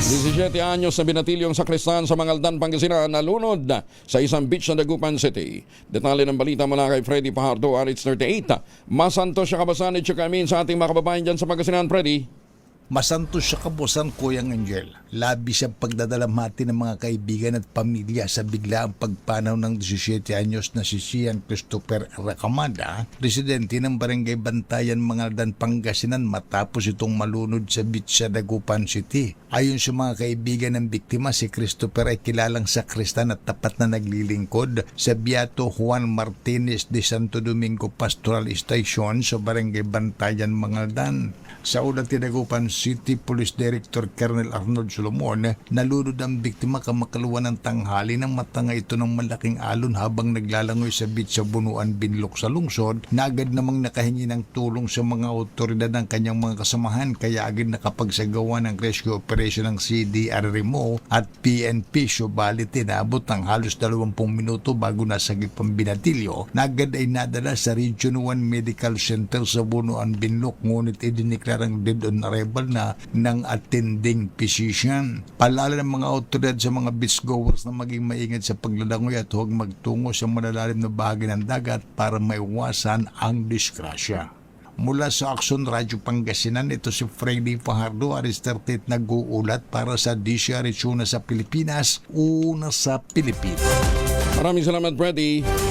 17 anyos na binatilyong sakristan sa Mangaldan, Pangasinan nalunod sa isang beach sa Dagupan City. Detalye ng balita mula kay Freddy Pajardo, RH38. Masanto siya kabasan at amin sa ating mga kababayan dyan sa Pangasinan, Freddy. Masanto siya kabusan, Kuyang Angel. Labi siyang pagdadalamhati ng mga kaibigan at pamilya sa biglaang pagpanaw ng 17 anyos na si Sian Christopher Recamada, residente ng Barangay Bantayan, Mangaldan, Pangasinan matapos itong malunod sa beach sa Dagupan City. Ayon sa mga kaibigan ng biktima, si Christopher ay kilalang sakristan at tapat na naglilingkod sa Beato Juan Martinez de Santo Domingo Pastoral Station sa Barangay Bantayan, Mangaldan. Sa unang Dagupan City Police Director Colonel Arnold Solomon, nalunod ang biktima kamakaluwan ng tanghali nang matanga ito ng malaking alon habang naglalangoy sa beach sa Bunuan, Binlok sa lungsod, na agad namang nakahingi ng tulong sa mga otoridad ng kanyang mga kasamahan, kaya agad nakapagsagawa ng rescue operation ng CDRMO at PNP. Subalit inabot ng halos 20 minuto bago nasagip ang binatilyo, na agad ay nadala sa Region 1 Medical Center sa Bunuan, Binlok, ngunit idineklarang dead on arrival na ng attending physician. Paalala ng mga otoridad sa mga beachgoers na maging maingat sa paglalangoy at huwag magtungo sa malalalim na bahagi ng dagat para maiwasan ang disgrasya. Mula sa Aksyon Radyo Pangasinan, ito si Freddy Pajardo, RH38 nag-uulat para sa DCRH, una sa Pilipinas, una sa Pilipinas. Maraming salamat, Freddy.